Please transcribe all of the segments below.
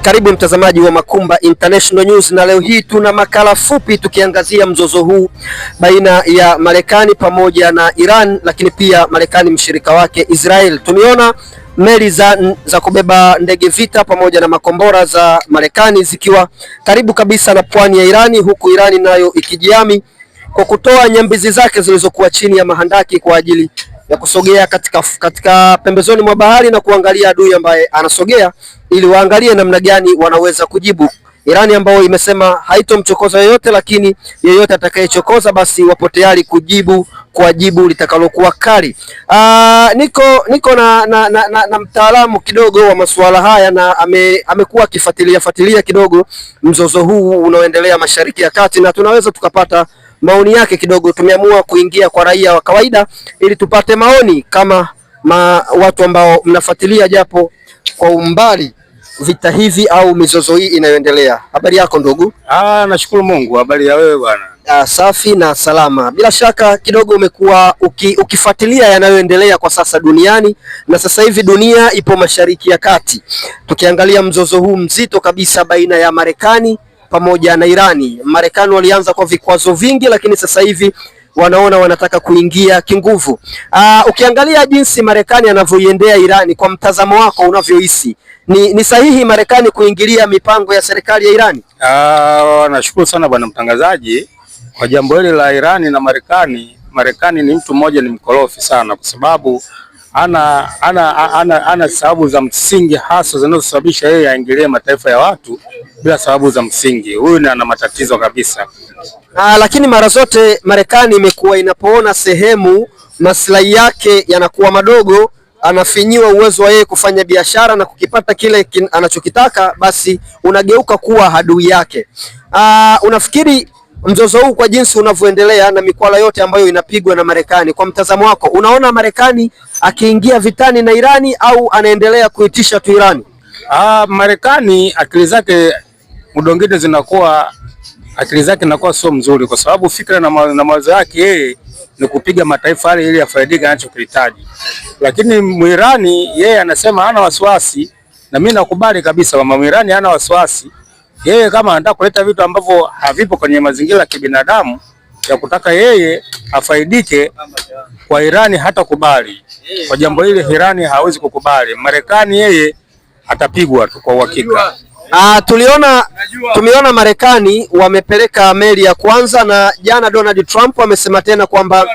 Karibu mtazamaji wa Makumba International News, na leo hii tuna makala fupi tukiangazia mzozo huu baina ya Marekani pamoja na Iran, lakini pia Marekani mshirika wake Israel. Tumeona meli za kubeba ndege vita pamoja na makombora za Marekani zikiwa karibu kabisa na pwani ya Irani, huku Irani nayo ikijihami kwa kutoa nyambizi zake zilizokuwa chini ya mahandaki kwa ajili ya kusogea katika pembezoni mwa bahari na kuangalia adui ambaye anasogea ili waangalie namna gani wanaweza kujibu. Irani ambao imesema haitomchokoza yoyote, lakini yeyote atakayechokoza basi wapo tayari kujibu kwa jibu litakalokuwa kali. Niko na mtaalamu kidogo wa masuala haya na amekuwa akifuatilia kidogo mzozo huu unaoendelea Mashariki ya Kati, na tunaweza tukapata maoni yake kidogo. Tumeamua kuingia kwa raia wa kawaida ili tupate maoni kama watu ambao mnafuatilia japo kwa umbali vita hivi au mizozo hii inayoendelea. Habari yako ndugu? Nashukuru Mungu. Habari ya wewe bwana? Safi na salama. Bila shaka kidogo umekuwa ukifuatilia yanayoendelea kwa sasa duniani, na sasa hivi dunia ipo Mashariki ya Kati, tukiangalia mzozo huu mzito kabisa baina ya Marekani pamoja na Irani. Marekani walianza kwa vikwazo vingi, lakini sasa hivi wanaona wanataka kuingia kinguvu. Ukiangalia jinsi Marekani anavyoiendea Irani, kwa mtazamo wako unavyohisi, ni sahihi Marekani kuingilia mipango ya serikali ya Irani? Nashukuru sana bwana mtangazaji kwa jambo hili la Irani na Marekani. Marekani ni mtu mmoja, ni mkorofi sana, kwa sababu ana sababu za msingi hasa zinazosababisha yeye aingilie mataifa ya watu bila sababu za msingi. Huyu ana matatizo kabisa. Lakini mara zote Marekani imekuwa inapoona sehemu maslahi yake yanakuwa madogo, anafinyiwa uwezo wa yeye kufanya biashara na kukipata kile anachokitaka, basi unageuka kuwa adui yake. Unafikiri mzozo huu kwa jinsi unavyoendelea na mikwala yote ambayo inapigwa na Marekani, kwa mtazamo wako unaona Marekani akiingia vitani na Irani au anaendelea kuitisha tu Irani? Marekani akili zake inakuwa sio mzuri, kwa sababu fikra na mawazo yake yeye ni kupiga mataifa yale ili afaidike anachokihitaji. Lakini Muirani yeye anasema hana wasiwasi, na mimi nakubali kabisa kwamba Muirani hana wasiwasi. Yeye kama anataka kuleta vitu ambavyo havipo kwenye mazingira ya kibinadamu ya kutaka yeye afaidike, kwa Irani hata kubali. Kwa jambo hili Irani hawezi kukubali. Marekani yeye atapigwa tu kwa uhakika. Tumeona Marekani wamepeleka meli ya kwanza, na jana Donald Trump amesema tena kwamba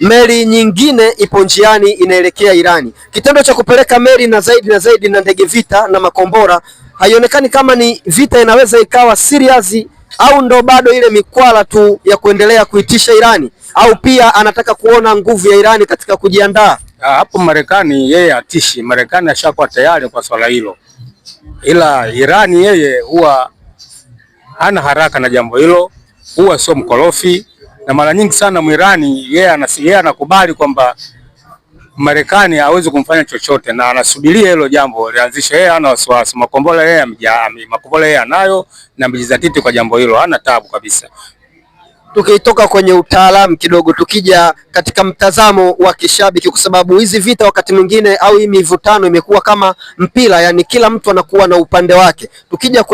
meli nyingine ipo njiani inaelekea Irani. Kitendo cha kupeleka meli na zaidi na ndege vita na makombora, haionekani kama ni vita inaweza ikawa serious, au ndo bado ile mikwala tu ya kuendelea kuitisha Irani, au pia anataka kuona nguvu ya Irani katika kujiandaa? Hapo Marekani yeye atishi. Marekani ashakuwa tayari kwa swala hilo, ila Irani yeye huwa hana haraka na jambo hilo, huwa sio mkorofi, na mara nyingi sana Mwirani yeye anakubali kwamba Marekani hawezi kumfanya chochote, na anasubiria hilo jambo lianzishe. Yeye hana wasiwasi, makombora yeye anayo na mjizatiti kwa jambo hilo, hana tabu kabisa. Tukitoka kwenye utaalamu kidogo, tukija katika mtazamo wa kishabiki, kwa sababu hizi vita wakati mwingine au hii mivutano imekuwa kama mpira, yani kila mtu anakuwa na upande wake. Tukija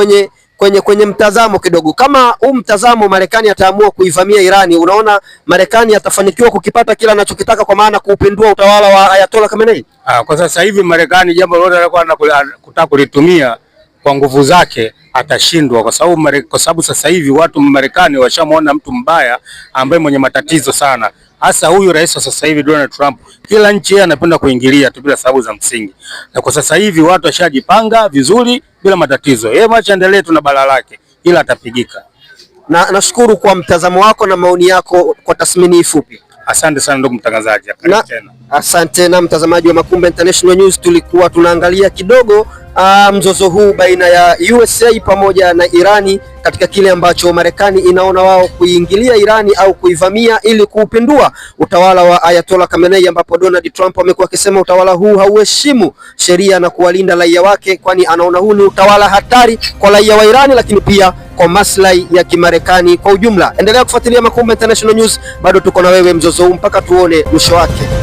kwenye mtazamo kidogo, kama mtazamo Marekani ataamua kuivamia Irani, unaona Marekani atafanikiwa kukipata kila anachokitaka, kwa maana kuupindua utawala wa Ayatollah Khamenei? Kwa sasa hivi Marekani jambo lolote anataka kulitumia kwa nguvu zake atashindwa, kwa sababu sasa hivi watu Marekani washamuona mtu mbaya ambaye mwenye matatizo sana, hasa huyu rais wa sasa hivi Donald Trump. Kila nchi yeye anapenda kuingilia tu bila sababu za msingi, na kwa sasa hivi watu washajipanga vizuri bila matatizo. Yeye macha endelee tu na balaa lake, ila atapigika. Nashukuru kwa mtazamo wako na maoni yako kwa tathmini fupi. Asante sana ndugu mtangazaji. Asante na mtazamaji wa Makumba International News, tulikuwa tunaangalia kidogo mzozo huu baina ya USA pamoja na Irani, katika kile ambacho Marekani inaona wao kuingilia Irani au kuivamia ili kuupindua utawala wa Ayatollah Khamenei, ambapo Donald Trump amekuwa akisema utawala huu hauheshimu sheria na kuwalinda raia wake, kwani anaona huu ni utawala hatari kwa raia wa Irani, lakini pia kwa maslahi ya Kimarekani kwa ujumla. Endelea kufuatilia Makumba International News, bado tuko na wewe mzozo huu mpaka tuone mwisho wake.